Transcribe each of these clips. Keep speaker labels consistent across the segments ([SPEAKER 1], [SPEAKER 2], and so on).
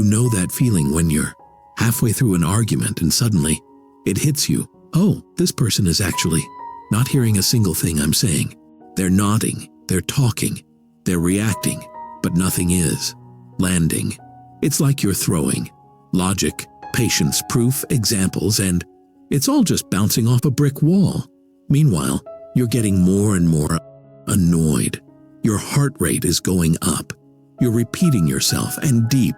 [SPEAKER 1] know that feeling when you're halfway through an argument and suddenly it hits you. Oh, this person is actually not hearing a single thing I'm saying. They're nodding, they're talking, they're reacting, but nothing is landing. It's like you're throwing logic, patience, proof, examples, and it's all just bouncing off a brick wall. Meanwhile, you're getting more and more annoyed. Your heart rate is going up. You're repeating yourself, and deep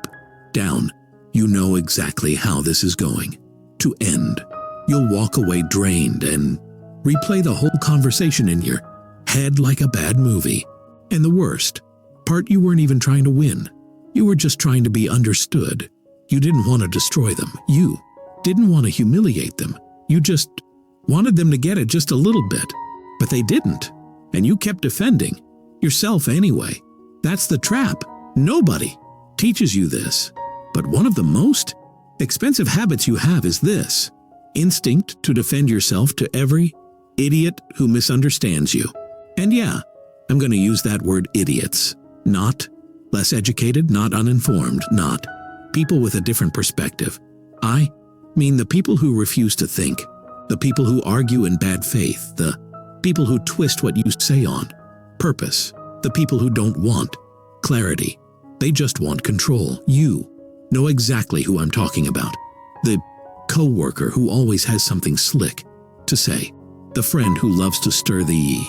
[SPEAKER 1] down, you know exactly how this is going to end. You'll walk away drained and replay the whole conversation in your head like a bad movie. And the worst part, you weren't even trying to win. You were just trying to be understood. You didn't want to destroy them. You didn't want to humiliate them. You just wanted them to get it just a little bit. But they didn't. And you kept defending yourself anyway. That's the trap. Nobody teaches you this. But one of the most expensive habits you have is this: instinct to defend yourself to every idiot who misunderstands you. And yeah, I'm going to use that word idiots. Not less educated, not uninformed, not people with a different perspective. I mean the people who refuse to think, the people who argue in bad faith, the people who twist what you say on purpose, the people who don't want clarity. They just want control. You know exactly who I'm talking about. The coworker who always has something slick to say. The friend who loves to stir the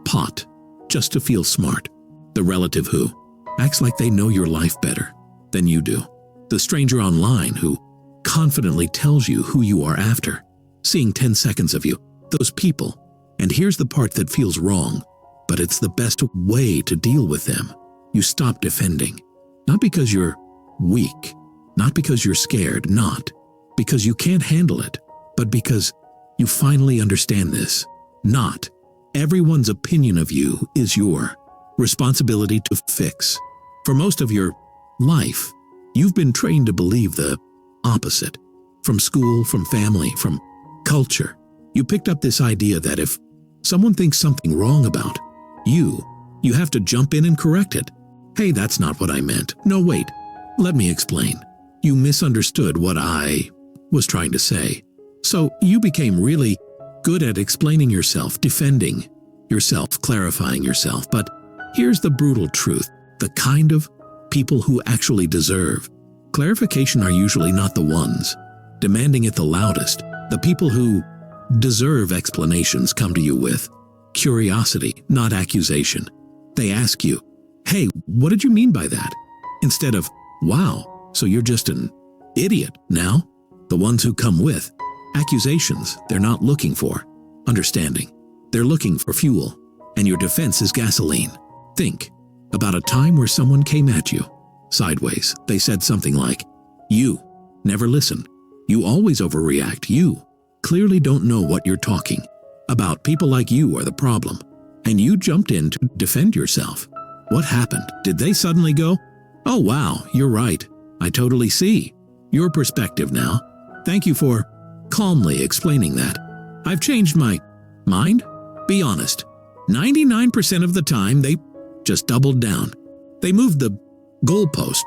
[SPEAKER 1] pot just to feel smart. The relative who acts like they know your life better than you do. The stranger online who confidently tells you who you are after seeing 10 seconds of you. Those people. And here's the part that feels wrong, but it's the best way to deal with them. You stop defending. Not because you're weak, not because you're scared, not because you can't handle it, but because you finally understand this. Not everyone's opinion of you is your responsibility to fix. For most of your life, you've been trained to believe the opposite. From school, from family, from culture. You picked up this idea that if someone thinks something wrong about you have to jump in and correct it. Hey, that's not what I meant. No, wait. Let me explain. You misunderstood what I was trying to say. So you became really good at explaining yourself, defending yourself, clarifying yourself. But here's the brutal truth. The kind of people who actually deserve clarification are usually not the ones demanding it the loudest. The people who deserve explanations come to you with curiosity, not accusation. They ask you, hey, what did you mean by that? Instead of, wow, so you're just an idiot now? The ones who come with accusations, they're not looking for understanding. They're looking for fuel, and your defense is gasoline. Think about a time where someone came at you sideways. They said something like, you never listen. You always overreact. You clearly don't know what you're talking about. People like you are the problem. And you jumped in to defend yourself. What happened? Did they suddenly go, oh wow, you're right. I totally see your perspective now. Thank you for calmly explaining that. I've changed my mind? Be honest. 99% of the time, they just doubled down. They moved the goalpost.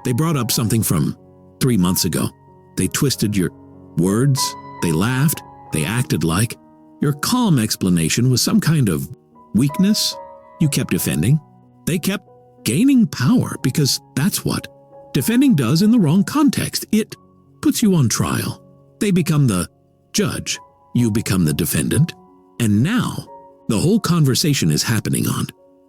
[SPEAKER 1] They brought up something from 3 months ago. They twisted your words. They laughed. They acted like your calm explanation was some kind of weakness. You kept defending. They kept gaining power because that's what defending does in the wrong context. It puts you on trial. They become the judge. You become the defendant. And now, the whole conversation is happening on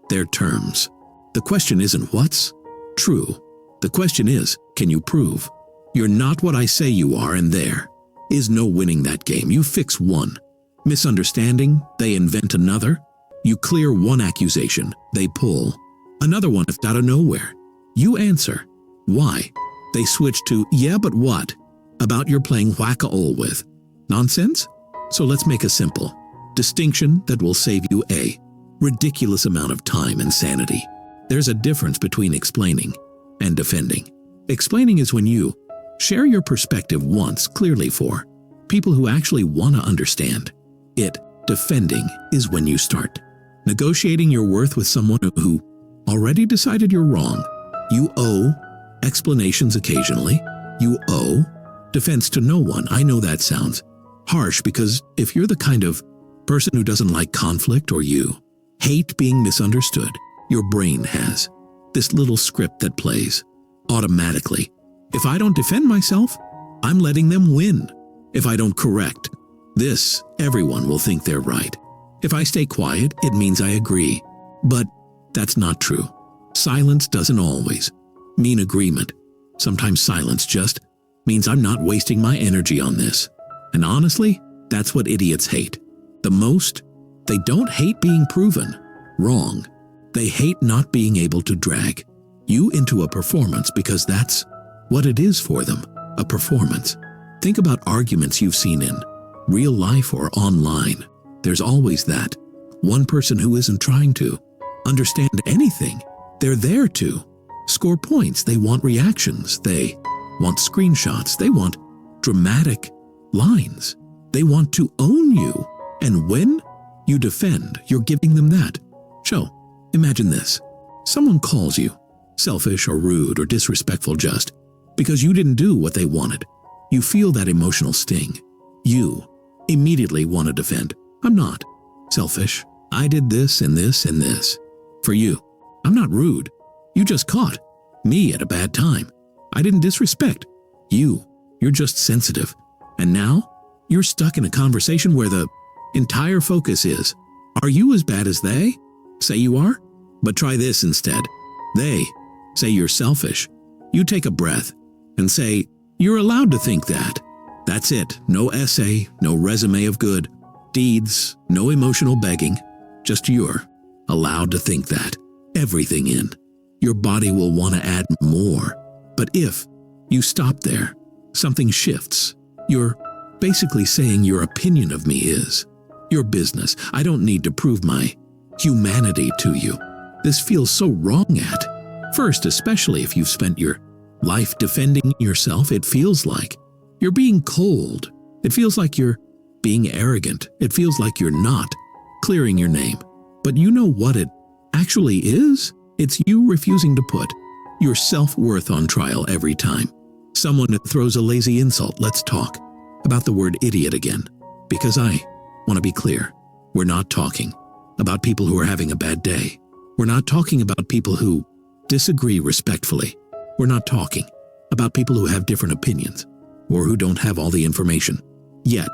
[SPEAKER 1] their terms. The question isn't what's true. The question is, can you prove you're not what I say you are, and there is no winning that game. You fix one misunderstanding, they invent another. You clear one accusation, they pull another one out of nowhere. You answer why. They switch to, yeah, but what about you're playing whack-a-mole with nonsense? So let's make a simple distinction that will save you a ridiculous amount of time and sanity. There's a difference between explaining and defending. Explaining is when you share your perspective once clearly for people who actually want to understand it. Defending is when you start negotiating your worth with someone who already decided you're wrong. You owe explanations occasionally. You owe defense to no one. I know that sounds harsh because if you're the kind of person who doesn't like conflict or you hate being misunderstood, your brain has this little script that plays automatically. If I don't defend myself, I'm letting them win. If I don't correct this, everyone will think they're right. If I stay quiet, it means I agree. But that's not true. Silence doesn't always mean agreement. Sometimes silence just means I'm not wasting my energy on this. And honestly, that's what idiots hate the most. They don't hate being proven wrong. They hate not being able to drag you into a performance because that's what it is for them, a performance. Think about arguments you've seen in real life or online. There's always that one person who isn't trying to understand anything. They're there to score points. They want reactions. They want screenshots. They want dramatic lines. They want to own you. And when you defend, you're giving them that. So, imagine this. Someone calls you selfish or rude or disrespectful just because you didn't do what they wanted. You feel that emotional sting. You immediately want to defend. I'm not selfish. I did this and this and this for you. I'm not rude. You just caught me at a bad time. I didn't disrespect you. You're just sensitive. And now you're stuck in a conversation where the entire focus is, are you as bad as they say you are? But try this instead. They say you're selfish. You take a breath and say, you're allowed to think that. That's it. No essay, no resume of good deeds, no emotional begging. Just you're allowed to think that. Everything in your body will want to add more. But if you stop there, something shifts. You're basically saying your opinion of me is your business. I don't need to prove my humanity to you. This feels so wrong at first, especially if you've spent your life defending yourself. It feels like you're being cold. It feels like you're being arrogant. It feels like you're not clearing your name. But you know what it actually is? It's you refusing to put your self-worth on trial every time someone throws a lazy insult. Let's talk about the word idiot again, because I want to be clear. We're not talking about people who are having a bad day. We're not talking about people who disagree respectfully. We're not talking about people who have different opinions or who don't have all the information. Yet,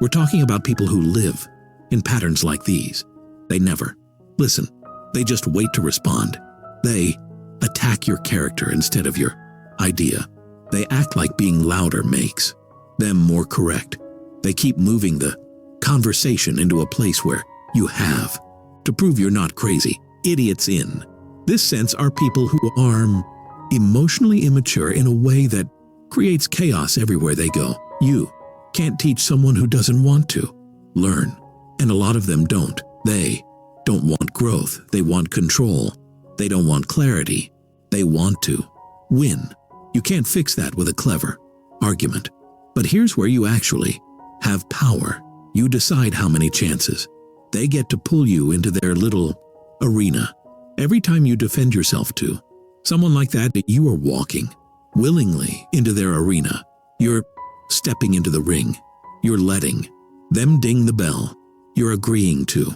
[SPEAKER 1] we're talking about people who live in patterns like these. They never listen. They just wait to respond. They attack your character instead of your idea. They act like being louder makes them more correct. They keep moving the conversation into a place where you have to prove you're not crazy. Idiots in this sense are people who are emotionally immature in a way that creates chaos everywhere they go. You can't teach someone who doesn't want to learn, and a lot of them don't. They don't want growth. They want control. They don't want clarity. They want to win. You can't fix that with a clever argument. But here's where you actually have power. You decide how many chances they get to pull you into their little arena. Every time you defend yourself to someone like that, you are walking willingly into their arena. You're stepping into the ring. You're letting them ding the bell. You're agreeing to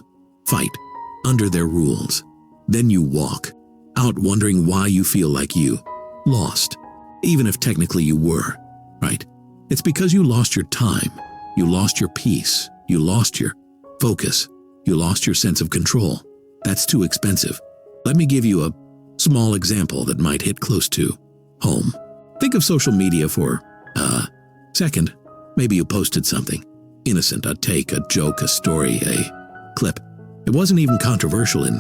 [SPEAKER 1] fight under their rules. Then you walk out wondering why you feel like you lost, even if technically you were, right? It's because you lost your time. You lost your peace. You lost your focus. You lost your sense of control. That's too expensive. Let me give you a small example that might hit close to home. Think of social media for a second. Maybe you posted something innocent, a take, a joke, a story, a clip. It wasn't even controversial in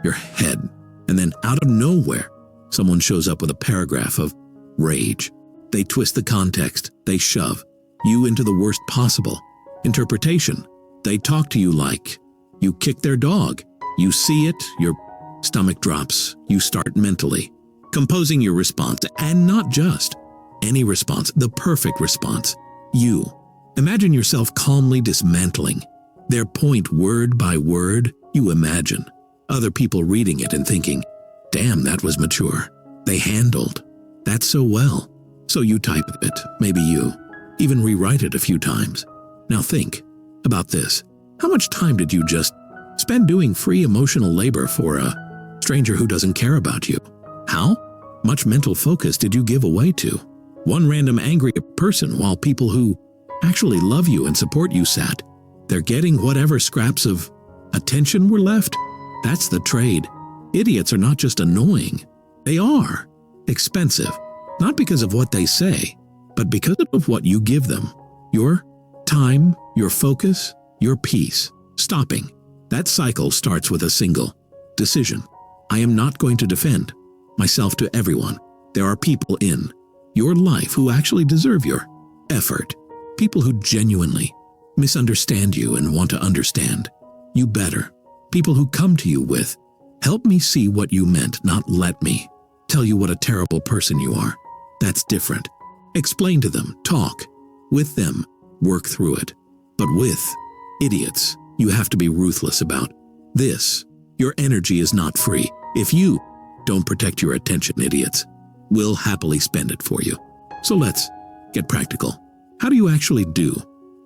[SPEAKER 1] your head. And then out of nowhere, someone shows up with a paragraph of rage. They twist the context. They shove you into the worst possible interpretation. They talk to you like you kicked their dog. You see it, your stomach drops. You start mentally composing your response, and not just any response, the perfect response. You imagine yourself calmly dismantling their point word by word. You imagine other people reading it and thinking, damn, that was mature. They handled That's so well. So you type it, maybe you even rewrite it a few times. Now think about this. How much time did you just spend doing free emotional labor for a stranger who doesn't care about you? How much mental focus did you give away to one random angry person while people who actually love you and support you sat there getting whatever scraps of attention were left? That's the trade. Idiots are not just annoying. They are expensive, not because of what they say, but because of what you give them. Your time, your focus, your peace. Stopping that cycle starts with a single decision. I am not going to defend myself to everyone. There are people in your life who actually deserve your effort. People who genuinely misunderstand you and want to understand you better. People who come to you with, help me see what you meant, not let me tell you what a terrible person you are. That's different. Explain to them, talk with them, work through it. But with idiots, you have to be ruthless about this. Your energy is not free. If you don't protect your attention, idiots will happily spend it for you. So let's get practical. How do you actually do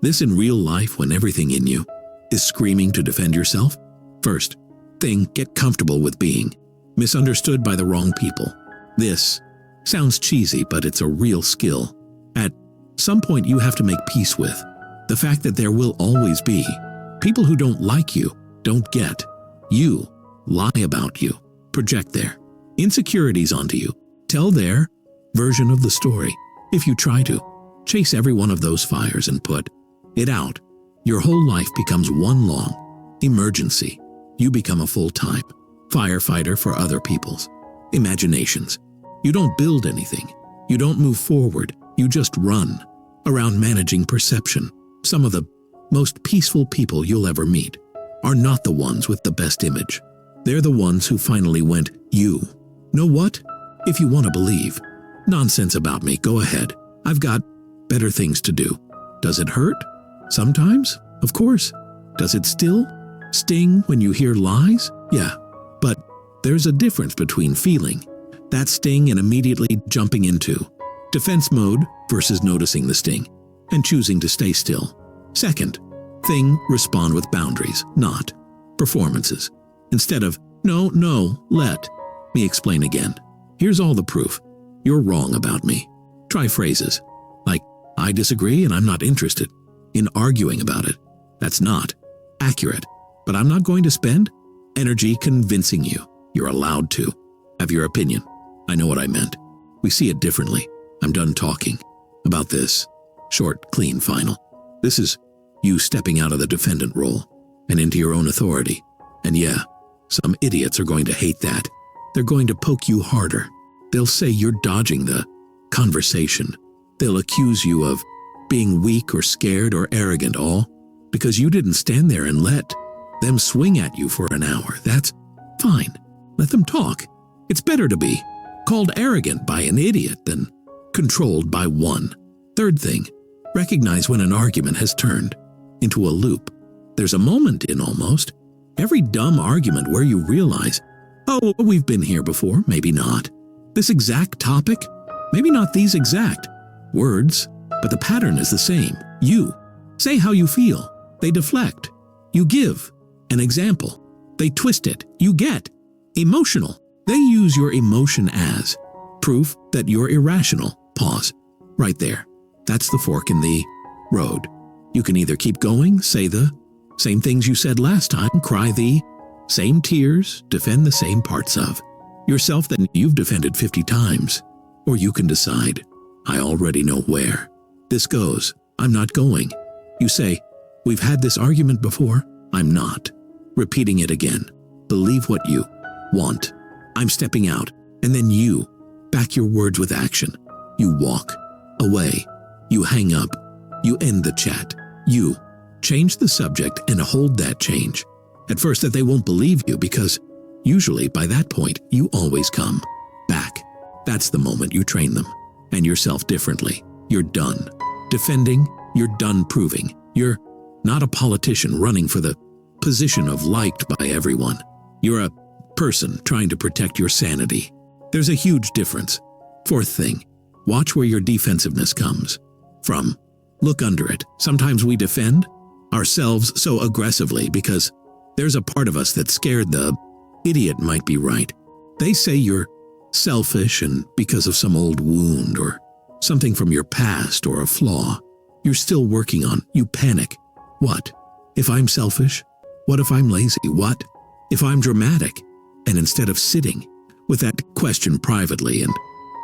[SPEAKER 1] this in real life when everything in you is screaming to defend yourself? First thing, get comfortable with being misunderstood by the wrong people. This sounds cheesy, but it's a real skill. At some point, you have to make peace with the fact that there will always be people who don't like you, don't get you, lie about you, project their insecurities onto you, tell their version of the story. If you try to chase every one of those fires and put it out, your whole life becomes one long emergency. You become a full-time firefighter for other people's imaginations. You don't build anything. You don't move forward. You just run around managing perception. Some of the most peaceful people you'll ever meet are not the ones with the best image. They're the ones who finally went, you know what? If you want to believe nonsense about me, go ahead. I've got better things to do. Does it hurt? Sometimes, of course. Does it still sting when you hear lies? Yeah, but there's a difference between feeling that sting and immediately jumping into defense mode versus noticing the sting and choosing to stay still. Second thing, respond with boundaries, not performances. Instead of, no, let me explain again. Here's all the proof. You're wrong about me. Try phrases like, I disagree and I'm not interested in arguing about it. That's not accurate, but I'm not going to spend energy convincing you. You're allowed to have your opinion. I know what I meant. We see it differently. I'm done talking about this. Short, clean, final. This is you stepping out of the defendant role and into your own authority. And yeah, some idiots are going to hate that. They're going to poke you harder. They'll say you're dodging the conversation. They'll accuse you of being weak or scared or arrogant, all because you didn't stand there and let them swing at you for an hour. That's fine. Let them talk. It's better to be called arrogant by an idiot than controlled by one. Third thing, recognize when an argument has turned into a loop. There's a moment in almost every dumb argument where you realize, oh, we've been here before, maybe not. This exact topic, maybe not these exact words, but the pattern is the same. You say how you feel. They deflect. You give an example. They twist it. You get emotional. They use your emotion as proof that you're irrational. Pause. Right there. That's the fork in the road. You can either keep going, say the same things you said last time, cry the same tears, defend the same parts of yourself that you've defended 50 times. Or you can decide, I already know where this goes. I'm not going. You say, we've had this argument before. I'm not repeating it again. Believe what you want. I'm stepping out. And then you back your words with action. You walk away. You hang up. You end the chat. You change the subject and hold that change. At first that they won't believe you because usually by that point you always come back. That's the moment you train them and yourself differently. You're done defending. You're done proving. You're not a politician running for the position of liked by everyone. You're a person trying to protect your sanity. There's a huge difference. Fourth thing, watch where your defensiveness comes from. Look under it. Sometimes we defend ourselves so aggressively because there's a part of us that's scared the idiot might be right. They say you're selfish and because of some old wound or something from your past or a flaw you're still working on. You panic. What if I'm selfish? What if I'm lazy? What if I'm dramatic? And instead of sitting with that question privately and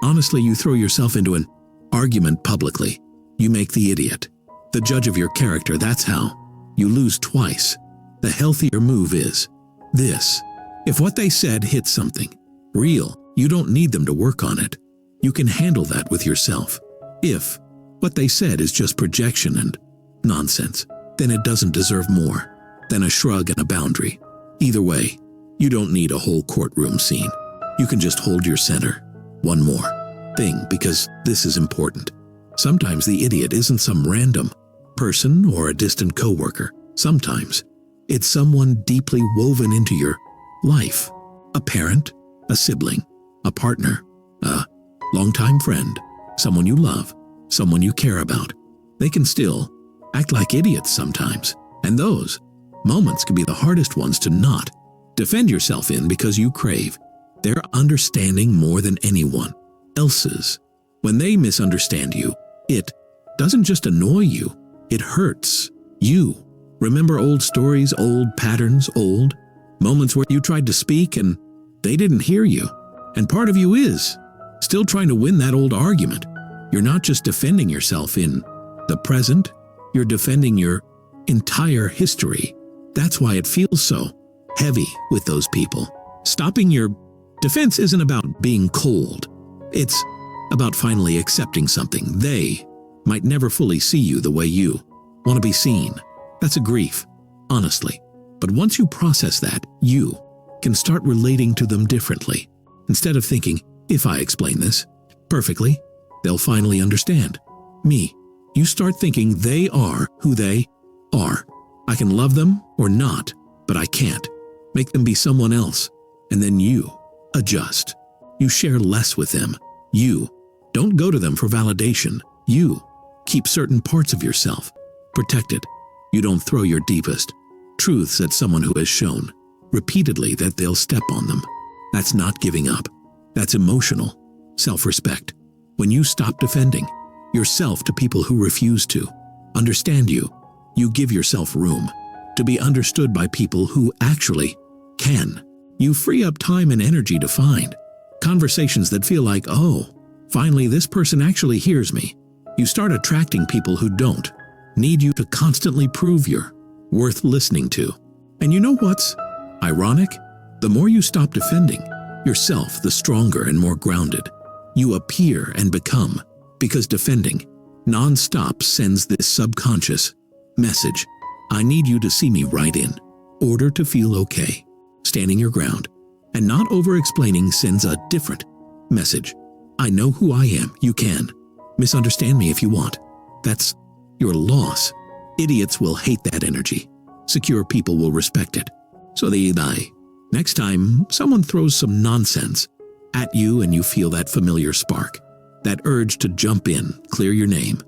[SPEAKER 1] honestly, you throw yourself into an argument publicly. You make the idiot the judge of your character. That's how you lose twice. The healthier move is this. If what they said hits something real, you don't need them to work on it. You can handle that with yourself. If what they said is just projection and nonsense, then it doesn't deserve more than a shrug and a boundary. Either way, you don't need a whole courtroom scene. You can just hold your center. One more thing, because this is important. Sometimes the idiot isn't some random person or a distant coworker. Sometimes it's someone deeply woven into your life. A parent, a sibling, a partner, a longtime friend, someone you love, someone you care about. They can still act like idiots sometimes, and those moments can be the hardest ones to not defend yourself in because you crave their understanding more than anyone else's. When they misunderstand you, it doesn't just annoy you, it hurts you. Remember old stories, old patterns, old moments where you tried to speak and they didn't hear you. And part of you is still trying to win that old argument. You're not just defending yourself in the present, you're defending your entire history. That's why it feels so heavy with those people. Stopping your defense isn't about being cold. It's about finally accepting something. They might never fully see you the way you want to be seen. That's a grief, honestly. But once you process that, you can start relating to them differently. Instead of thinking, if I explain this perfectly, they'll finally understand me. You start thinking they are who they are. I can love them or not, but I can't make them be someone else. And then you adjust. You share less with them. You don't go to them for validation. You keep certain parts of yourself protected. You don't throw your deepest truths at someone who has shown repeatedly that they'll step on them. That's not giving up. That's emotional self-respect. When you stop defending yourself to people who refuse to understand you, you give yourself room to be understood by people who actually can. You free up time and energy to find conversations that feel like, oh, finally this person actually hears me. You start attracting people who don't need you to constantly prove you're worth listening to. And you know what's ironic? The more you stop defending yourself, the stronger and more grounded you appear and become, because defending non-stop sends this subconscious message. I need you to see me right in order to feel okay. Standing your ground and not over-explaining sends a different message. I know who I am. You can misunderstand me if you want. That's your loss. Idiots will hate that energy. Secure people will respect it. So they die. Next time someone throws some nonsense at you and you feel that familiar spark, that urge to jump in, clear your name,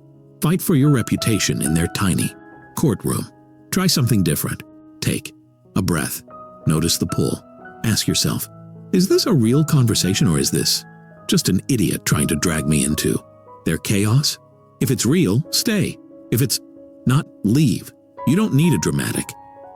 [SPEAKER 1] fight for your reputation in their tiny courtroom, try something different. Take a breath. Notice the pull. Ask yourself, is this a real conversation or is this just an idiot trying to drag me into their chaos? If it's real, stay. If it's not, leave. You don't need a dramatic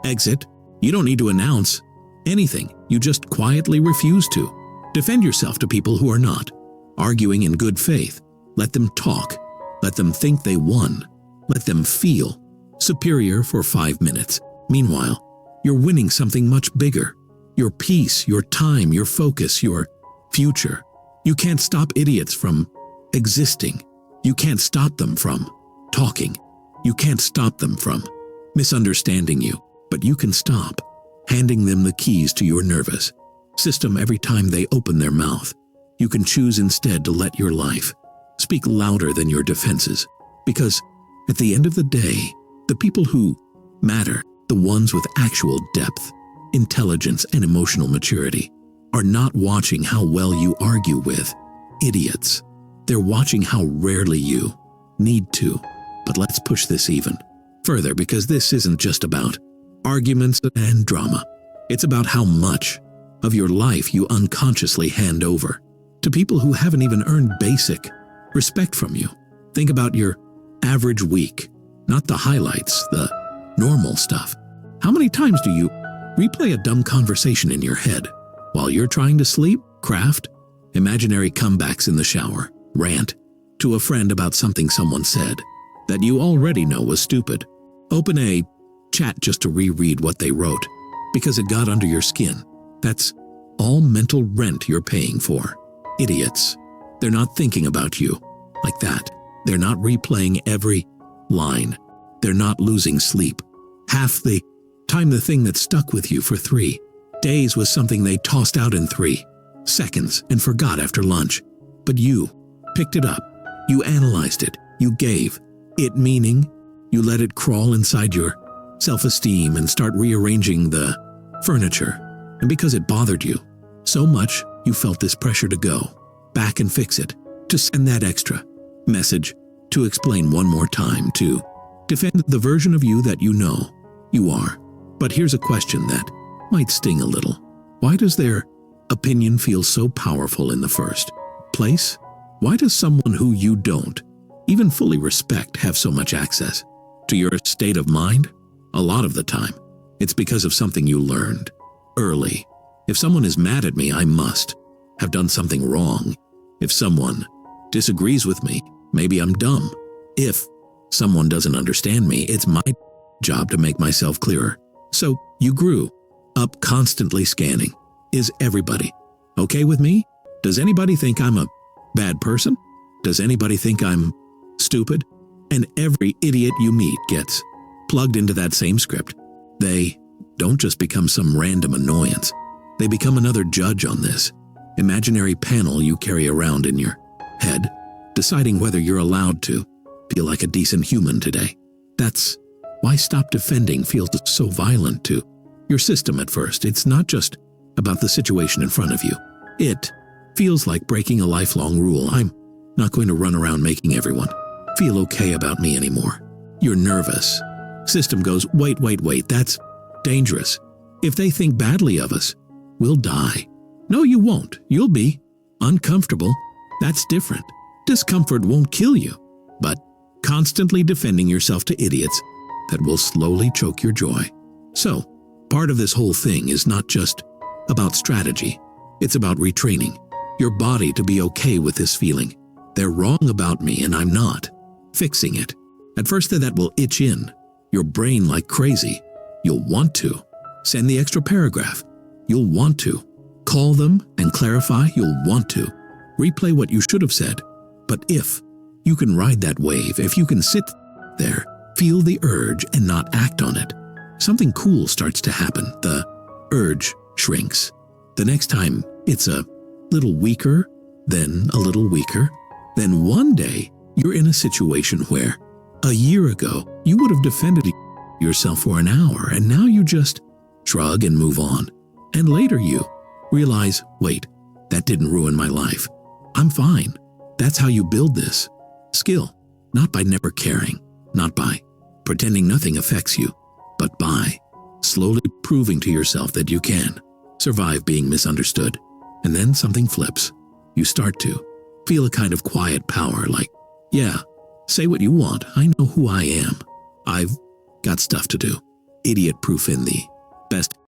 [SPEAKER 1] exit. You don't need to announce anything. You just quietly refuse to. Defend yourself to people who are not arguing in good faith. Let them talk. Let them think they won. Let them feel superior for 5 minutes. Meanwhile, you're winning something much bigger. Your peace, your time, your focus, your future. You can't stop idiots from existing. You can't stop them from talking. You can't stop them from misunderstanding you, but you can stop handing them the keys to your nervous system every time they open their mouth. You can choose instead to let your life speak louder than your defenses, because at the end of the day, the people who matter, the ones with actual depth, intelligence, and emotional maturity, are not watching how well you argue with idiots. They're watching how rarely you need to. But let's push this even further, because this isn't just about arguments and drama. It's about how much of your life you unconsciously hand over to people who haven't even earned basic respect from you. Think about your average week, not the highlights, the normal stuff. How many times do you replay a dumb conversation in your head while you're trying to sleep, craft imaginary comebacks in the shower, rant to a friend about something someone said that you already know was stupid, open a chat just to reread what they wrote because it got under your skin? That's all mental rent you're paying for. Idiots. They're not thinking about you like that. They're not replaying every line. They're not losing sleep. Half the time the thing that stuck with you for 3 days was something they tossed out in 3 seconds and forgot after lunch. But you picked it up. You analyzed it. You gave it meaning. You let it crawl inside your self-esteem and start rearranging the furniture. And because it bothered you so much, you felt this pressure to go back and fix it, to send that extra message, to explain one more time, to defend the version of you that you know you are. But here's a question that might sting a little. Why does their opinion feel so powerful in the first place? Why does someone who you don't even fully respect have so much access to your state of mind? A lot of the time, it's because of something you learned early. If someone is mad at me, I must have done something wrong. If someone disagrees with me, maybe I'm dumb. If someone doesn't understand me, it's my job to make myself clearer. So you grew up constantly scanning. Is everybody okay with me? Does anybody think I'm a bad person? Does anybody think I'm stupid? And every idiot you meet gets plugged into that same script. They don't just become some random annoyance. They become another judge on this imaginary panel you carry around in your head, deciding whether you're allowed to feel like a decent human today. That's why stop defending feels so violent to your system at first. It's not just about the situation in front of you. It feels like breaking a lifelong rule. I'm not going to run around making everyone feel okay about me anymore. Your nervous system goes, wait, that's dangerous. If they think badly of us, we'll die. No, you won't. You'll be uncomfortable. That's different. Discomfort won't kill you, but constantly defending yourself to idiots that will slowly choke your joy. So, part of this whole thing is not just about strategy. It's about retraining your body to be okay with this feeling. They're wrong about me and I'm not. Fixing it. At first that will itch in your brain like crazy. You'll want to send the extra paragraph. You'll want to call them and clarify. You'll want to replay what you should have said. But if you can ride that wave, if you can sit there, feel the urge and not act on it, something cool starts to happen. The urge shrinks. The next time it's a little weaker, then a little weaker. Then one day you're in a situation where a year ago you would have defended yourself for an hour, and now you just shrug and move on. And later you realize, wait, that didn't ruin my life. I'm fine. That's how you build this skill. Not by never caring, not by pretending nothing affects you, but by slowly proving to yourself that you can survive being misunderstood. And then something flips. You start to feel a kind of quiet power, like, yeah, say what you want. I know who I am. I've got stuff to do. Idiot proof in the best